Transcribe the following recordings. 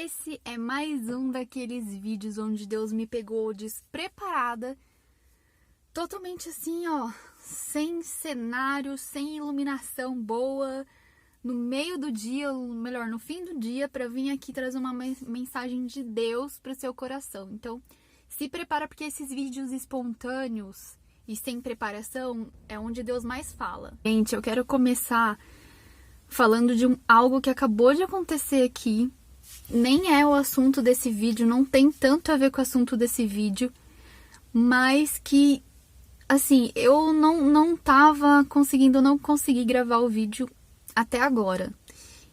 Esse é mais um daqueles vídeos onde Deus me pegou despreparada, totalmente assim, ó, sem cenário, sem iluminação boa, no meio do dia, ou melhor, no fim do dia, para vir aqui trazer uma mensagem de Deus para o seu coração. Então, se prepara, porque esses vídeos espontâneos e sem preparação é onde Deus mais fala. Gente, eu quero começar falando de algo que acabou de acontecer aqui. Nem é o assunto desse vídeo, não tem tanto a ver com o assunto desse vídeo, mas que, assim, eu não consegui gravar o vídeo até agora.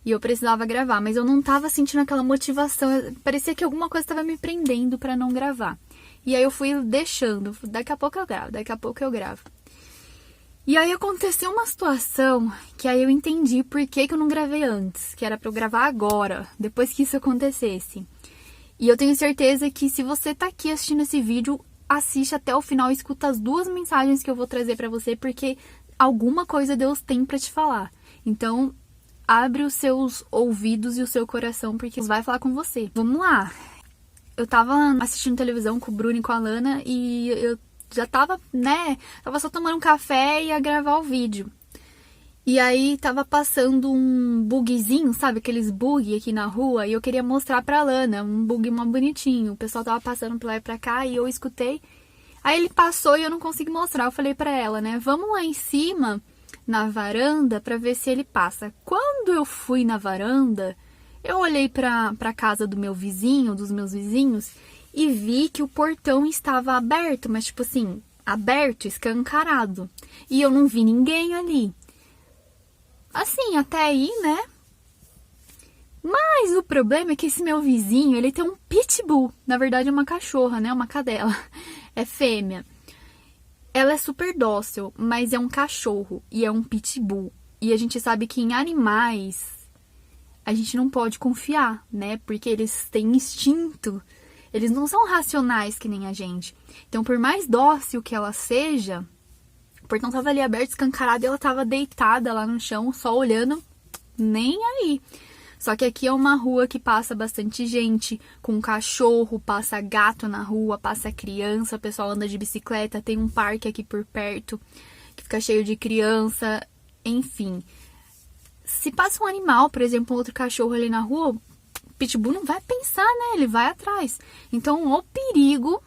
E eu precisava gravar, mas eu não tava sentindo aquela motivação, parecia que alguma coisa estava me prendendo pra não gravar. E aí eu fui deixando, daqui a pouco eu gravo. E aí aconteceu uma situação que aí eu entendi por que eu não gravei antes, que era pra eu gravar agora, depois que isso acontecesse. E eu tenho certeza que se você tá aqui assistindo esse vídeo, assiste até o final e escuta as duas mensagens que eu vou trazer pra você, porque alguma coisa Deus tem pra te falar. Então, abre os seus ouvidos e o seu coração, porque Deus vai falar com você. Vamos lá! Eu tava assistindo televisão com o Bruno e com a Lana e eu já tava, tava só tomando um café e ia gravar o vídeo. E aí tava passando um bugzinho, sabe? Aqueles bug aqui na rua. E eu queria mostrar pra Lana, um bug mó bonitinho. O pessoal tava passando pra lá e pra cá e eu escutei. Aí ele passou e eu não consegui mostrar. Eu falei pra ela, vamos lá em cima, na varanda, pra ver se ele passa. Quando eu fui na varanda, eu olhei pra casa do meu vizinho, dos meus vizinhos, e vi que o portão estava aberto, mas tipo assim, aberto, escancarado. E eu não vi ninguém ali. Assim, até aí, Mas o problema é que esse meu vizinho, ele tem um pitbull. Na verdade é uma cachorra, uma cadela. É fêmea. Ela é super dócil, mas é um cachorro e é um pitbull. E a gente sabe que em animais a gente não pode confiar, Porque eles têm instinto. Eles não são racionais que nem a gente. Então, por mais dócil que ela seja, o portão tava ali aberto, escancarado, e ela tava deitada lá no chão, só olhando, nem aí. Só que aqui é uma rua que passa bastante gente, com cachorro, passa gato na rua, passa criança, o pessoal anda de bicicleta, tem um parque aqui por perto, que fica cheio de criança, enfim. Se passa um animal, por exemplo, um outro cachorro ali na rua, pitbull não vai pensar, Ele vai atrás. Então, o perigo,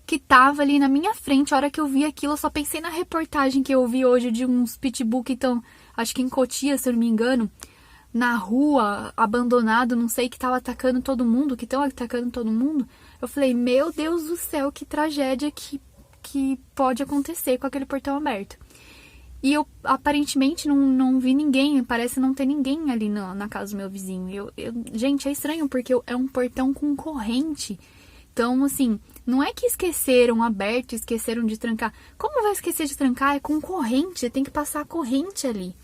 que tava ali na minha frente, a hora que eu vi aquilo, eu só pensei na reportagem que eu vi hoje de uns pitbull que estão, acho que em Cotia, se eu não me engano, na rua, abandonado, não sei, que estão atacando todo mundo. Eu falei, meu Deus do céu, que tragédia que pode acontecer com aquele portão aberto. E eu, aparentemente, não vi ninguém, parece não ter ninguém ali na casa do meu vizinho. Gente, é estranho, porque é um portão com corrente. Então, assim, não é que esqueceram aberto, esqueceram de trancar. Como vai esquecer de trancar? É com corrente, tem que passar a corrente ali.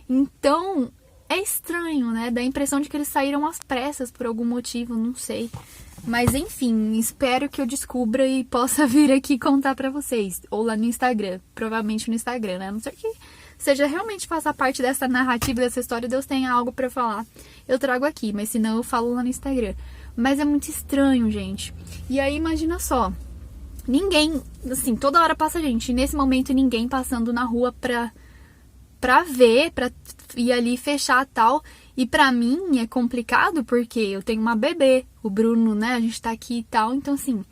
Então, é estranho, Dá a impressão de que eles saíram às pressas por algum motivo, não sei. Mas enfim, espero que eu descubra e possa vir aqui contar pra vocês. Ou lá no Instagram, provavelmente no Instagram, A não ser que seja realmente faça parte dessa narrativa, dessa história, Deus tenha algo pra falar. Eu trago aqui, mas senão eu falo lá no Instagram. Mas é muito estranho, gente. E aí, imagina só. Ninguém, assim, toda hora passa gente. E nesse momento, ninguém passando na rua pra ver, pra ir ali fechar tal. E pra mim é complicado porque eu tenho uma bebê, o Bruno, a gente tá aqui e tal. Então, assim,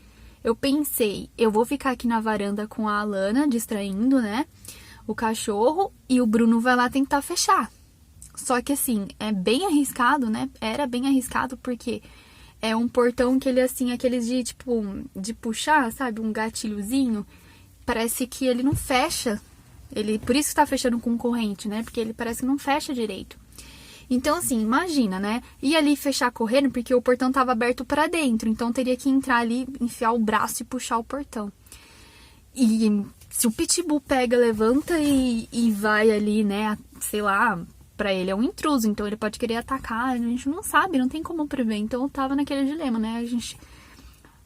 eu pensei, eu vou ficar aqui na varanda com a Alana, distraindo, o cachorro, e o Bruno vai lá tentar fechar. Só que, assim, é bem arriscado, Era bem arriscado porque é um portão que ele, assim, aqueles de, tipo, de puxar, sabe? Um gatilhozinho. Parece que ele não fecha. Por isso que tá fechando com corrente, Porque ele parece que não fecha direito. Então, assim, imagina, Ir ali fechar correndo, porque o portão tava aberto pra dentro. Então, teria que entrar ali, enfiar o braço e puxar o portão. E se o pitbull pega, levanta e vai ali, sei lá, pra ele é um intruso. Então, ele pode querer atacar, a gente não sabe, não tem como prever. Então, eu tava naquele dilema, A gente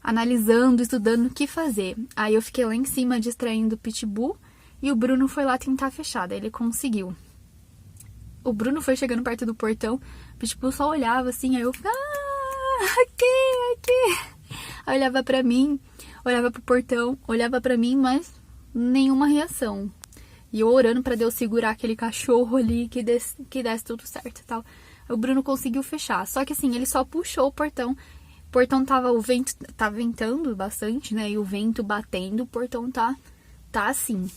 analisando, estudando o que fazer. Aí, eu fiquei lá em cima distraindo o pitbull e o Bruno foi lá tentar fechar, daí ele conseguiu. O Bruno foi chegando perto do portão, o pitbull só olhava assim, aí eu aqui. Aí olhava pra mim, olhava pro portão, olhava pra mim, mas nenhuma reação. E eu orando pra Deus segurar aquele cachorro ali, que desse tudo certo e tal. O Bruno conseguiu fechar. Só que assim, ele só puxou o portão. O portão o vento tá ventando bastante, né? E o vento batendo, o portão tá assim.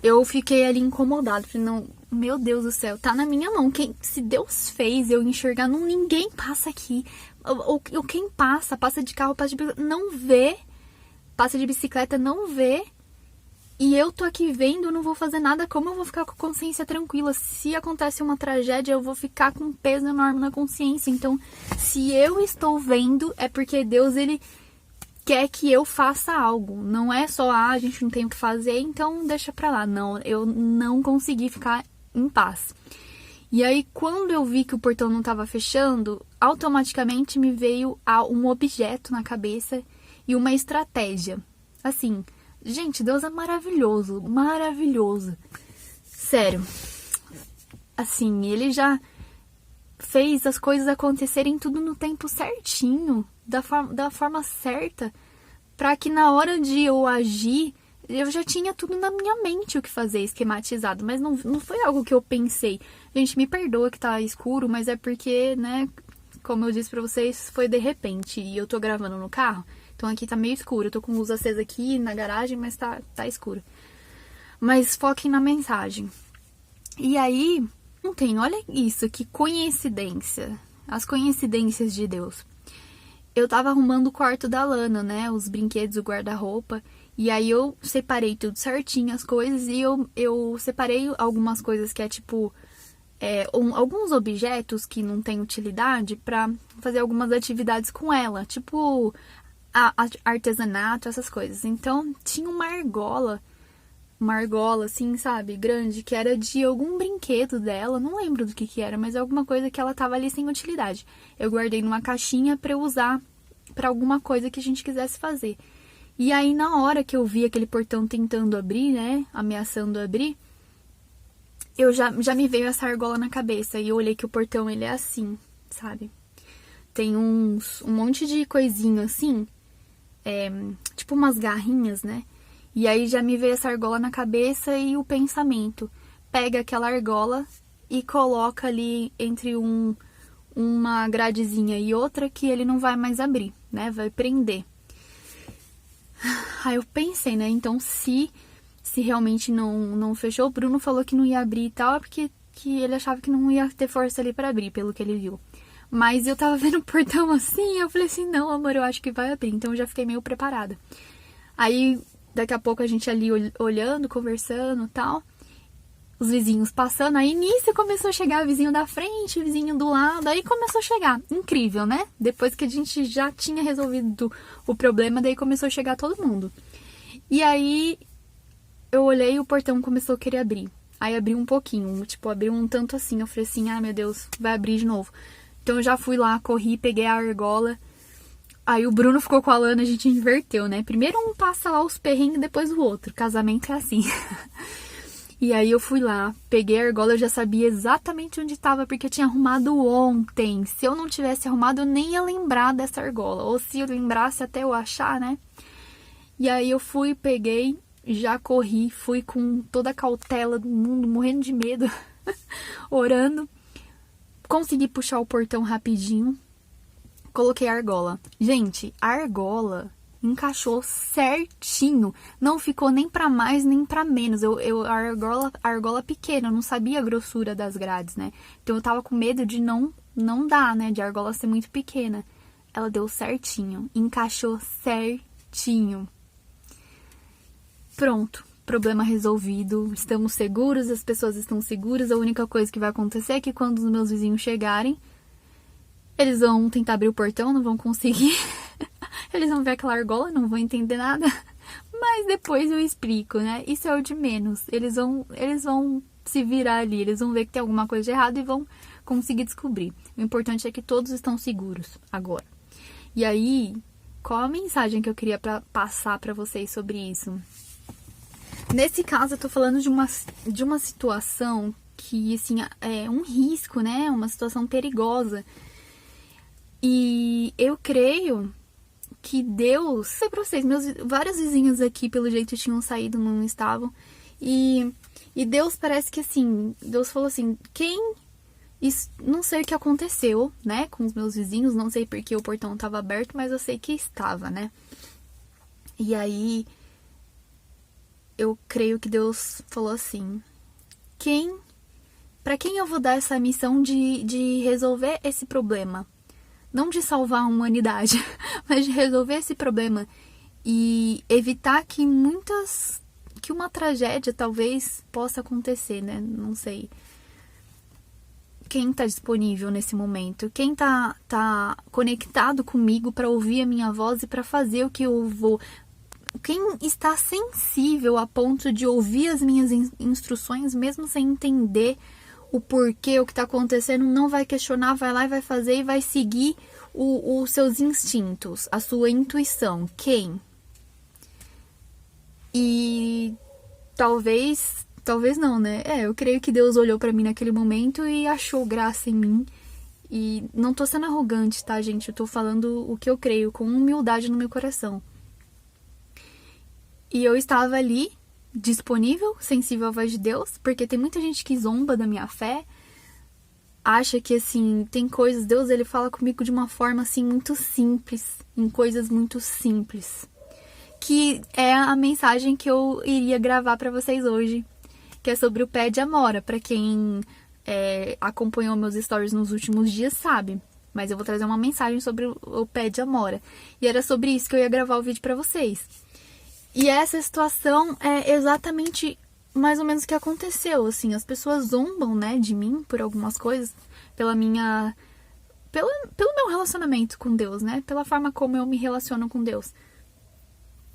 Eu fiquei ali incomodada. Falei, não, meu Deus do céu, tá na minha mão. Se Deus fez eu enxergar, ninguém passa aqui. Ou quem passa de carro, passa de bicicleta, não vê. Passa de bicicleta, não vê. E eu tô aqui vendo, eu não vou fazer nada. Como eu vou ficar com a consciência tranquila? Se acontece uma tragédia, eu vou ficar com um peso enorme na consciência. Então, se eu estou vendo, é porque Deus, ele quer que eu faça algo. Não é só, a gente não tem o que fazer, então deixa pra lá. Não, eu não consegui ficar em paz. E aí, quando eu vi que o portão não tava fechando, automaticamente me veio um objeto na cabeça e uma estratégia. Assim... Gente, Deus é maravilhoso, maravilhoso. Sério. Assim, ele já fez as coisas acontecerem tudo no tempo certinho, da forma certa, pra que na hora de eu agir, eu já tinha tudo na minha mente o que fazer, esquematizado. Mas não foi algo que eu pensei. Gente, me perdoa que tá escuro, mas é porque, né, como eu disse pra vocês, foi de repente. E eu tô gravando no carro. Então aqui tá meio escuro, eu tô com luz acesa aqui na garagem, mas tá escuro. Mas foquem na mensagem. E aí, olha isso, que coincidência. As coincidências de Deus. Eu tava arrumando o quarto da Lana, né, os brinquedos, o guarda-roupa. E aí eu separei tudo certinho, as coisas, e eu separei algumas coisas que é tipo... alguns objetos que não têm utilidade pra fazer algumas atividades com ela. Tipo... artesanato, essas coisas. Então, tinha uma argola, assim, sabe, grande, que era de algum brinquedo dela, não lembro do que era, mas alguma coisa que ela tava ali sem utilidade. Eu guardei numa caixinha pra eu usar pra alguma coisa que a gente quisesse fazer. E aí, na hora que eu vi aquele portão tentando abrir, né, ameaçando abrir, eu já me veio essa argola na cabeça, e eu olhei que o portão, ele é assim, sabe? Tem um monte de coisinho assim, tipo umas garrinhas, né? E aí já me veio essa argola na cabeça e o pensamento. Pega aquela argola e coloca ali entre uma gradezinha e outra que ele não vai mais abrir, né? Vai prender. Aí eu pensei, né? Então se realmente não fechou, o Bruno falou que não ia abrir e tal, porque ele achava que não ia ter força ali pra abrir, pelo que ele viu. Mas eu tava vendo o portão assim, eu falei assim, não, amor, eu acho que vai abrir. Então eu já fiquei meio preparada. Aí, daqui a pouco a gente ali olhando, conversando e tal. Os vizinhos passando. Aí nisso começou a chegar vizinho da frente, vizinho do lado. Aí começou a chegar. Incrível, né? Depois que a gente já tinha resolvido o problema, daí começou a chegar todo mundo. E aí eu olhei e o portão começou a querer abrir. Aí abriu um pouquinho, tipo, abriu um tanto assim. Eu falei assim, meu Deus, vai abrir de novo. Então eu já fui lá, corri, peguei a argola. Aí o Bruno ficou com a Lana, a gente inverteu, né? Primeiro um passa lá os perrengues, depois o outro. Casamento é assim. E aí eu fui lá, peguei a argola, eu já sabia exatamente onde estava, porque eu tinha arrumado ontem. Se eu não tivesse arrumado, eu nem ia lembrar dessa argola. Ou se eu lembrasse até eu achar, né? E aí eu fui, peguei, já corri, fui com toda a cautela do mundo, morrendo de medo, orando. Consegui puxar o portão rapidinho. Coloquei a argola. Gente, a argola encaixou certinho. Não ficou nem pra mais, nem pra menos. A argola pequena, eu não sabia a grossura das grades, né? Então eu tava com medo de não dar, né? De a argola ser muito pequena. Ela deu certinho. Encaixou certinho. Pronto. Problema resolvido, estamos seguros, as pessoas estão seguras. A única coisa que vai acontecer é que quando os meus vizinhos chegarem, eles vão tentar abrir o portão, não vão conseguir. Eles vão ver aquela argola, não vão entender nada. Mas depois eu explico, né? Isso é o de menos. Eles vão se virar ali, eles vão ver que tem alguma coisa de errado e vão conseguir descobrir. O importante é que todos estão seguros agora. E aí, qual a mensagem que eu queria passar pra vocês sobre isso? Nesse caso, eu tô falando de uma situação que, assim, é um risco, né? Uma situação perigosa. E eu creio que Deus... Sei pra vocês, meus vários vizinhos aqui, pelo jeito, tinham saído, não estavam. E Deus parece que, assim, Deus falou assim, não sei o que aconteceu, né, com os meus vizinhos, não sei porque o portão estava aberto, mas eu sei que estava, né. E aí, eu creio que Deus falou assim, pra quem eu vou dar essa missão de resolver esse problema? Não de salvar a humanidade, mas de resolver esse problema e evitar que uma tragédia talvez possa acontecer, né? Não sei. Quem tá disponível nesse momento? Quem tá conectado comigo para ouvir a minha voz e para fazer o que eu vou? Quem está sensível a ponto de ouvir as minhas instruções, mesmo sem entender o porquê, o que está acontecendo, não vai questionar, vai lá e vai fazer e vai seguir os seus instintos, a sua intuição. Quem? E talvez não, né? Eu creio que Deus olhou pra mim naquele momento e achou graça em mim. E não tô sendo arrogante, tá, gente? Eu tô falando o que eu creio, com humildade no meu coração. E eu estava ali, disponível, sensível à voz de Deus, porque tem muita gente que zomba da minha fé, acha que, assim, tem coisas, Deus, ele fala comigo de uma forma, assim, muito simples, em coisas muito simples, que é a mensagem que eu iria gravar pra vocês hoje, que é sobre o pé de amora. Pra quem acompanhou meus stories nos últimos dias sabe, mas eu vou trazer uma mensagem sobre o pé de amora, e era sobre isso que eu ia gravar o vídeo pra vocês. E essa situação é exatamente mais ou menos o que aconteceu, assim, as pessoas zombam, né, de mim por algumas coisas, pelo meu relacionamento com Deus, né, pela forma como eu me relaciono com Deus.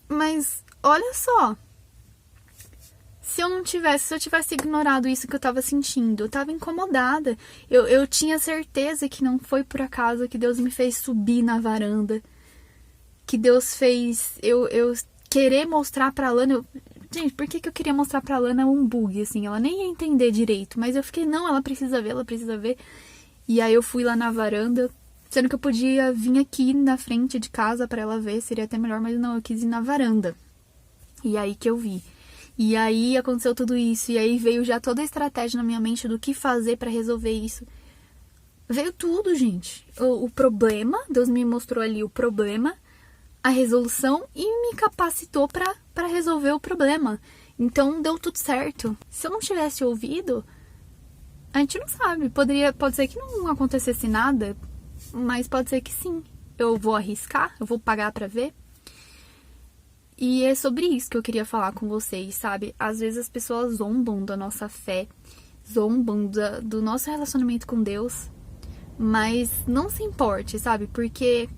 Mas, olha só, se eu tivesse ignorado isso que eu tava sentindo, eu tava incomodada, eu tinha certeza que não foi por acaso que Deus me fez subir na varanda, que Deus fez eu querer mostrar pra Lana. Gente, por que eu queria mostrar pra Lana um bug, assim? Ela nem ia entender direito, mas eu fiquei, não, ela precisa ver. E aí eu fui lá na varanda, sendo que eu podia vir aqui na frente de casa pra ela ver, seria até melhor, mas não, eu quis ir na varanda. E aí que eu vi. E aí aconteceu tudo isso, e aí veio já toda a estratégia na minha mente do que fazer pra resolver isso. Veio tudo, gente. O problema, Deus me mostrou ali o problema, a resolução e me capacitou para resolver o problema. Então deu tudo certo. Se eu não tivesse ouvido, a gente não sabe. Pode ser que não acontecesse nada, mas pode ser que sim. Eu vou arriscar, eu vou pagar para ver. E é sobre isso que eu queria falar com vocês, sabe? Às vezes as pessoas zombam da nossa fé, zombam do nosso relacionamento com Deus, mas não se importe, sabe? Porque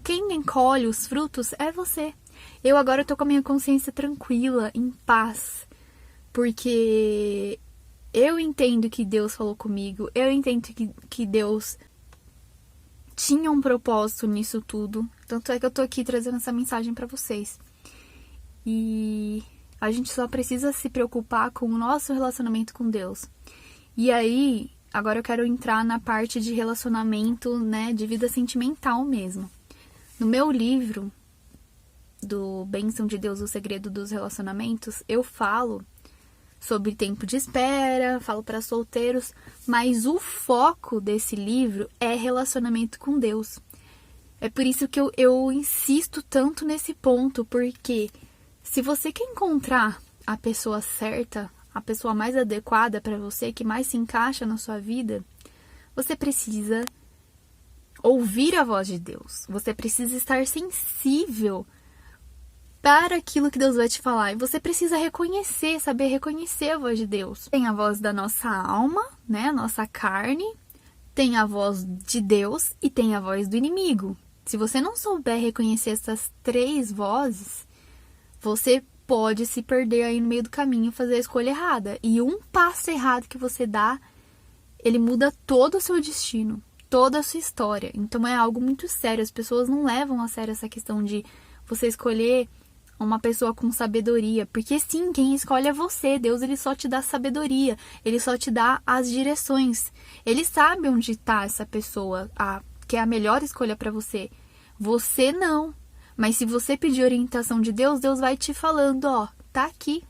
quem encolhe os frutos é você. Eu agora tô com a minha consciência tranquila, em paz, porque eu entendo que Deus falou comigo, eu entendo que Deus tinha um propósito nisso tudo. Tanto é que eu tô aqui trazendo essa mensagem pra vocês. E a gente só precisa se preocupar com o nosso relacionamento com Deus. E aí, agora eu quero entrar na parte de relacionamento, né, de vida sentimental mesmo. No meu livro, do Bênção de Deus, o Segredo dos Relacionamentos, eu falo sobre tempo de espera, falo para solteiros, mas o foco desse livro é relacionamento com Deus. É por isso que eu insisto tanto nesse ponto, porque se você quer encontrar a pessoa certa, a pessoa mais adequada para você, que mais se encaixa na sua vida, você precisa ouvir a voz de Deus. Você precisa estar sensível para aquilo que Deus vai te falar. E você precisa saber reconhecer a voz de Deus. Tem a voz da nossa alma, né? Nossa carne. Tem a voz de Deus e tem a voz do inimigo. Se você não souber reconhecer essas três vozes, você pode se perder aí no meio do caminho e fazer a escolha errada. E um passo errado que você dá, ele muda todo o seu destino, toda a sua história. Então é algo muito sério. As pessoas não levam a sério essa questão de você escolher uma pessoa com sabedoria. Porque sim, quem escolhe é você. Deus, ele só te dá sabedoria. Ele só te dá as direções. Ele sabe onde está essa pessoa, que é a melhor escolha para você. Você não. Mas se você pedir orientação de Deus, Deus vai te falando, ó, tá aqui.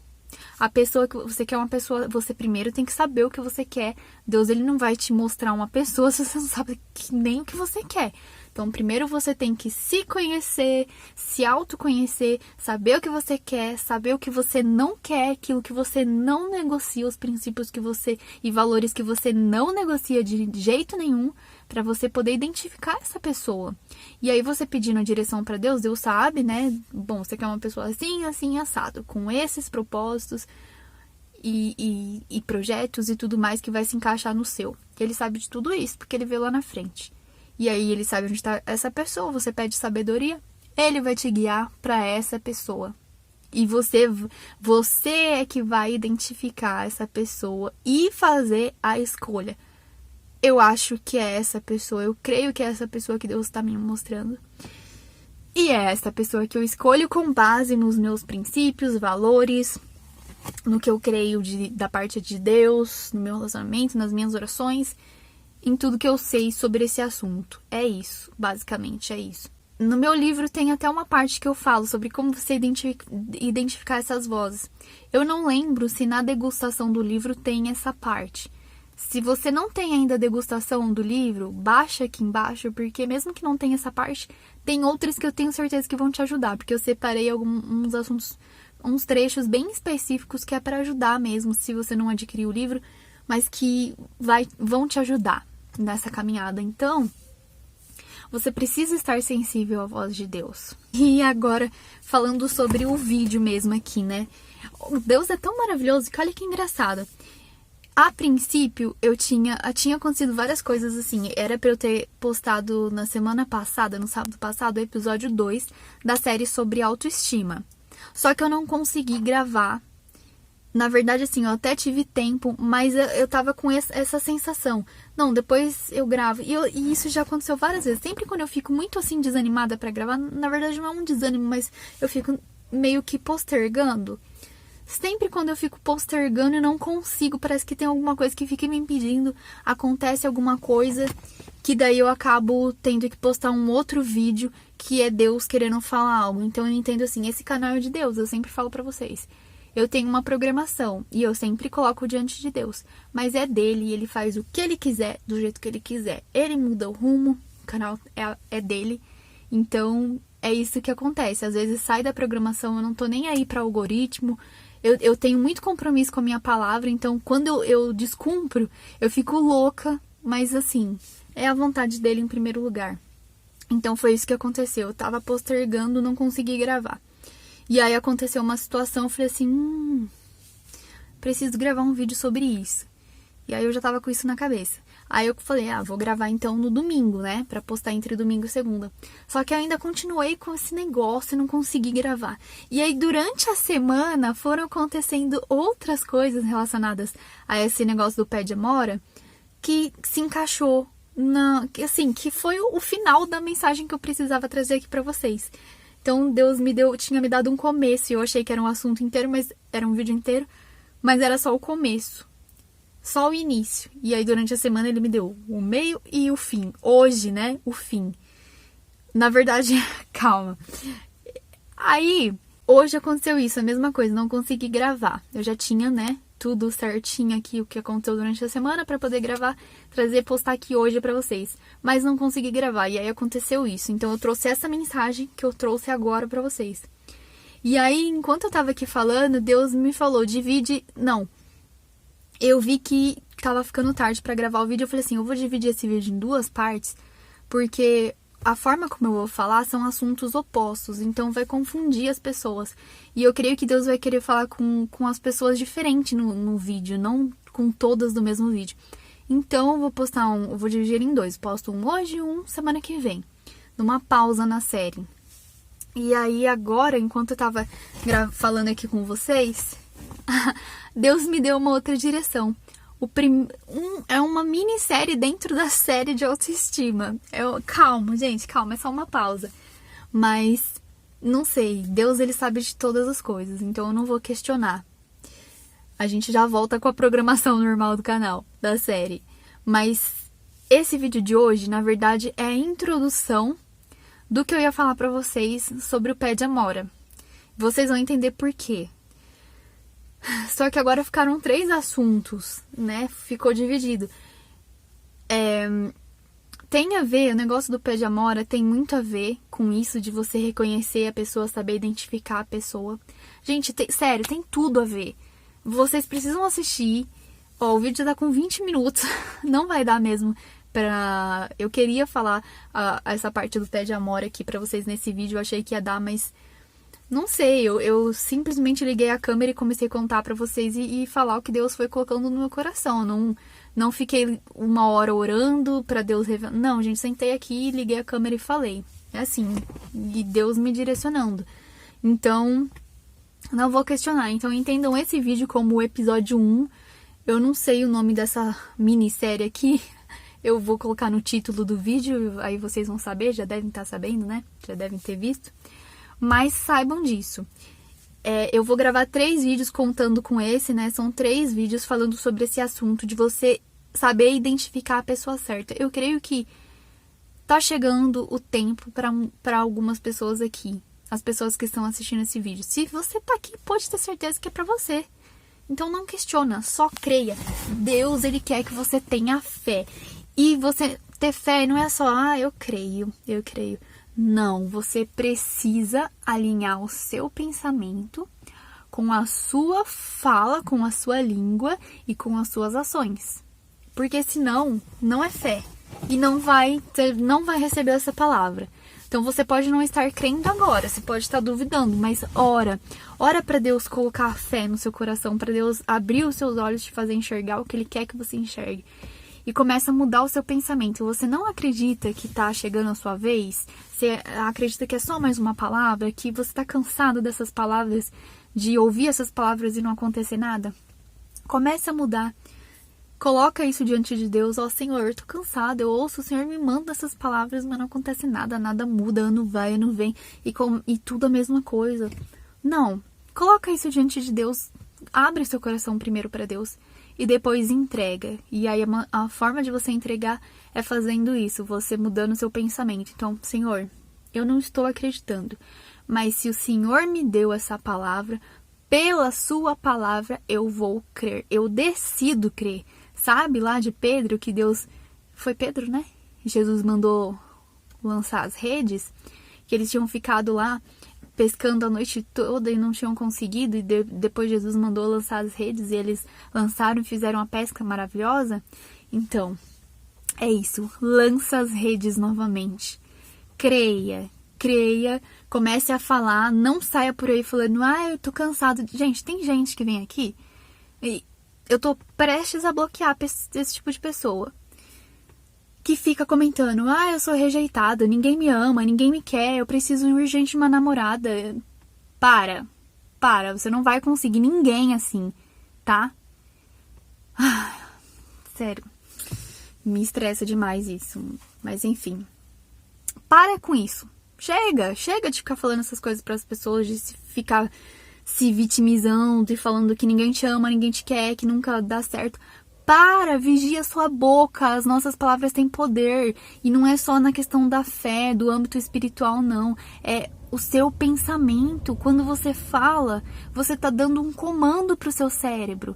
A pessoa que você quer, uma pessoa, você primeiro tem que saber o que você quer. Deus, ele não vai te mostrar uma pessoa se você não sabe nem o que você quer. Então, primeiro você tem que se conhecer, se autoconhecer, saber o que você quer, saber o que você não quer, aquilo que você não negocia, os princípios que você e valores que você não negocia de jeito nenhum, para você poder identificar essa pessoa. E aí você pedindo a direção para Deus, Deus sabe, né? Bom, você quer uma pessoa assim, assim, assado, com esses propósitos e projetos e tudo mais que vai se encaixar no seu. Ele sabe de tudo isso, porque ele vê lá na frente. E aí ele sabe onde está essa pessoa, você pede sabedoria, ele vai te guiar para essa pessoa. E você é que vai identificar essa pessoa e fazer a escolha. Eu acho que é essa pessoa, eu creio que é essa pessoa que Deus está me mostrando. E é essa pessoa que eu escolho com base nos meus princípios, valores, no que eu creio da parte de Deus, no meu relacionamento, nas minhas orações, em tudo que eu sei sobre esse assunto. É isso, basicamente é isso. No meu livro tem até uma parte que eu falo sobre como você identificar essas vozes. Eu não lembro se na degustação do livro tem essa parte. Se você não tem ainda a degustação do livro, baixa aqui embaixo, porque mesmo que não tenha essa parte, tem outras que eu tenho certeza que vão te ajudar, porque eu separei uns assuntos, uns trechos bem específicos que é para ajudar mesmo, se você não adquirir o livro, mas que vão te ajudar nessa caminhada. Então, você precisa estar sensível à voz de Deus. E agora, falando sobre o vídeo mesmo aqui, né? Deus é tão maravilhoso que olha que engraçado. A princípio, tinha acontecido várias coisas assim. Era pra eu ter postado na semana passada, no sábado passado, o episódio 2 da série sobre autoestima. Só que eu não consegui gravar. Na verdade, assim, eu até tive tempo, mas eu tava com essa sensação. Não, depois eu gravo. E isso já aconteceu várias vezes. Sempre quando eu fico muito, assim, desanimada pra gravar, na verdade não é um desânimo, mas eu fico meio que postergando. Sempre quando eu fico postergando e não consigo, parece que tem alguma coisa que fica me impedindo, acontece alguma coisa, que daí eu acabo tendo que postar um outro vídeo que é Deus querendo falar algo. Então eu entendo assim, esse canal é de Deus, eu sempre falo pra vocês. Eu tenho uma programação e eu sempre coloco diante de Deus, mas é dele e ele faz o que ele quiser, do jeito que ele quiser. Ele muda o rumo, o canal é dele, então é isso que acontece. Às vezes sai da programação, eu não tô nem aí pra algoritmo. Eu tenho muito compromisso com a minha palavra, então quando eu descumpro, eu fico louca, mas assim, é a vontade dele em primeiro lugar. Então foi isso que aconteceu, eu tava postergando, não consegui gravar. E aí aconteceu uma situação, eu falei assim, preciso gravar um vídeo sobre isso. E aí eu já tava com isso na cabeça. Aí eu falei, vou gravar então no domingo, né? Pra postar entre domingo e segunda. Só que eu ainda continuei com esse negócio e não consegui gravar. E aí durante a semana foram acontecendo outras coisas relacionadas a esse negócio do pé de amora que se encaixou que foi o final da mensagem que eu precisava trazer aqui pra vocês. Então Deus tinha me dado um começo e eu achei que era um assunto inteiro, mas era um vídeo inteiro, mas era só o começo. Só o início. E aí, durante a semana, ele me deu o meio e o fim. Hoje, né? O fim. Na verdade, calma. Aí, hoje aconteceu isso, a mesma coisa. Não consegui gravar. Eu já tinha, né? Tudo certinho aqui, o que aconteceu durante a semana pra poder gravar, postar aqui hoje pra vocês. Mas não consegui gravar. E aí, aconteceu isso. Então, eu trouxe essa mensagem que eu trouxe agora pra vocês. E aí, enquanto eu tava aqui falando, Deus me falou, eu vi que tava ficando tarde pra gravar o vídeo. Eu falei assim, eu vou dividir esse vídeo em 2 partes, porque a forma como eu vou falar são assuntos opostos, então vai confundir as pessoas. E eu creio que Deus vai querer falar com as pessoas diferentes no vídeo, não com todas do mesmo vídeo. Então eu vou dividir em 2. Posto um hoje e um semana que vem, numa pausa na série. E aí agora, enquanto eu tava falando aqui com vocês, Deus me deu uma outra direção. É uma minissérie dentro da série de autoestima. Calma, gente, calma, é só uma pausa. Mas, não sei, Deus ele sabe de todas as coisas, então eu não vou questionar. A gente já volta com a programação normal do canal, da série. Mas esse vídeo de hoje, na verdade, é a introdução do que eu ia falar pra vocês sobre o pé de amora. Vocês vão entender por quê. Só que agora ficaram 3 assuntos, né? Ficou dividido. Tem a ver, o negócio do pé de amora tem muito a ver com isso de você reconhecer a pessoa, saber identificar a pessoa. Gente, sério, tem tudo a ver. Vocês precisam assistir. Ó, o vídeo já tá com 20 minutos. Não vai dar mesmo pra... Eu queria falar essa parte do pé de amora aqui pra vocês nesse vídeo. Eu achei que ia dar, mas... Não sei, eu simplesmente liguei a câmera e comecei a contar pra vocês e falar o que Deus foi colocando no meu coração. Não fiquei 1 hora orando pra Deus revelar. Não, gente, sentei aqui, liguei a câmera e falei. É assim, e Deus me direcionando. Então, não vou questionar. Então, entendam esse vídeo como o episódio 1. Eu não sei o nome dessa minissérie aqui. Eu vou colocar no título do vídeo, aí vocês vão saber, já devem estar sabendo, né? Já devem ter visto. Mas saibam disso. Eu vou gravar 3 vídeos contando com esse, né? São 3 vídeos falando sobre esse assunto de você saber identificar a pessoa certa. Eu creio que tá chegando o tempo para algumas pessoas aqui. As pessoas que estão assistindo esse vídeo. Se você tá aqui, pode ter certeza que é pra você. Então não questiona, só creia. Deus, ele quer que você tenha fé. E você ter fé não é só, eu creio. Não, você precisa alinhar o seu pensamento com a sua fala, com a sua língua e com as suas ações. Porque senão, não é fé. E não vai receber essa palavra. Então você pode não estar crendo agora, você pode estar duvidando, mas ora para Deus colocar a fé no seu coração, para Deus abrir os seus olhos e te fazer enxergar o que Ele quer que você enxergue. E começa a mudar o seu pensamento. Você não acredita que tá chegando a sua vez? Você acredita que é só mais uma palavra? Que você tá cansado dessas palavras, de ouvir essas palavras e não acontecer nada? Comece a mudar. Coloca isso diante de Deus. Ó, Senhor, eu tô cansado. Eu ouço, o Senhor me manda essas palavras, mas não acontece nada. Nada muda, ano vai, ano vem. E tudo a mesma coisa. Não. Coloca isso diante de Deus. Abre seu coração primeiro para Deus. E depois entrega. E aí a forma de você entregar é fazendo isso, você mudando o seu pensamento. Então, Senhor, eu não estou acreditando, mas se o Senhor me deu essa palavra, pela sua palavra eu vou crer. Eu decido crer. Sabe lá de Pedro, que Deus... Foi Pedro, né? Jesus mandou lançar as redes, que eles tinham ficado lá pescando a noite toda e não tinham conseguido, e depois Jesus mandou lançar as redes e eles lançaram e fizeram uma pesca maravilhosa. Então, é isso, lança as redes novamente, creia, comece a falar, não saia por aí falando, eu tô cansado. Gente, tem gente que vem aqui e eu tô prestes a bloquear esse tipo de pessoa, que fica comentando, eu sou rejeitado, ninguém me ama, ninguém me quer, eu preciso urgente de uma namorada. Para, você não vai conseguir ninguém assim, tá? Sério, me estressa demais isso, mas enfim. Para com isso, chega de ficar falando essas coisas para as pessoas, de ficar se vitimizando e falando que ninguém te ama, ninguém te quer, que nunca dá certo. Vigia sua boca, as nossas palavras têm poder, e não é só na questão da fé, do âmbito espiritual, não, é o seu pensamento. Quando você fala, você tá dando um comando pro seu cérebro,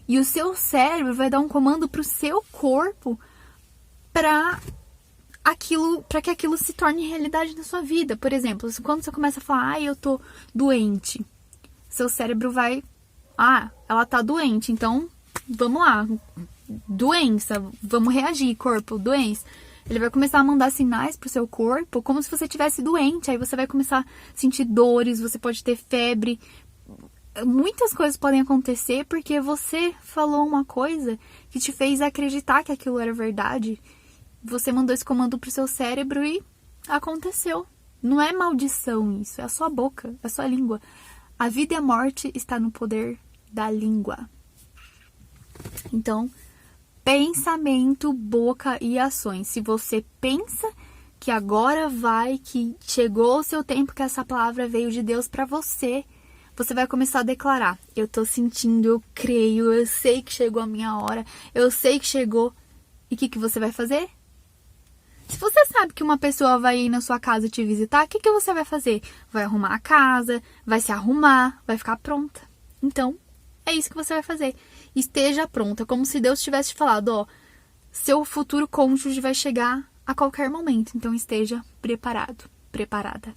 e o seu cérebro vai dar um comando pro seu corpo para que aquilo se torne realidade na sua vida. Por exemplo, quando você começa a falar, eu tô doente, seu cérebro vai, ela tá doente, então vamos lá, doença, vamos reagir, corpo, doença. Ele vai começar a mandar sinais pro seu corpo como se você estivesse doente. Aí você vai começar a sentir dores, você pode ter febre. Muitas coisas podem acontecer porque você falou uma coisa que te fez acreditar que aquilo era verdade. Você mandou esse comando pro seu cérebro e aconteceu. Não é maldição isso, é a sua boca, é a sua língua. A vida e a morte está no poder da língua. Então, pensamento, boca e ações. Se você pensa que agora que chegou o seu tempo, que essa palavra veio de Deus para você, você vai começar a declarar: eu tô sentindo, eu creio, eu sei que chegou a minha hora, eu sei que chegou. E o que você vai fazer? Se você sabe que uma pessoa vai ir na sua casa te visitar, o que você vai fazer? Vai arrumar a casa, vai se arrumar, vai ficar pronta. Então, é isso que você vai fazer. Esteja pronta, como se Deus tivesse te falado, ó, seu futuro cônjuge vai chegar a qualquer momento. Então, esteja preparado, preparada.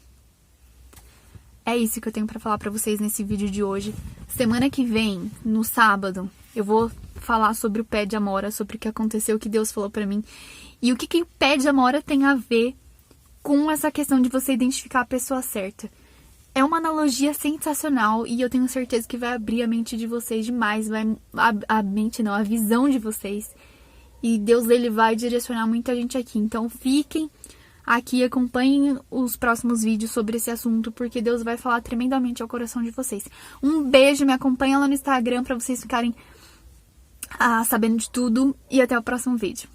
É isso que eu tenho pra falar pra vocês nesse vídeo de hoje. Semana que vem, no sábado, eu vou falar sobre o pé de amora, sobre o que aconteceu, o que Deus falou pra mim. E o que o pé de amora tem a ver com essa questão de você identificar a pessoa certa. É uma analogia sensacional e eu tenho certeza que vai abrir a mente de vocês demais. A visão de vocês. E Deus, ele vai direcionar muita gente aqui. Então fiquem aqui, acompanhem os próximos vídeos sobre esse assunto, porque Deus vai falar tremendamente ao coração de vocês. Um beijo, me acompanha lá no Instagram pra vocês ficarem sabendo de tudo e até o próximo vídeo.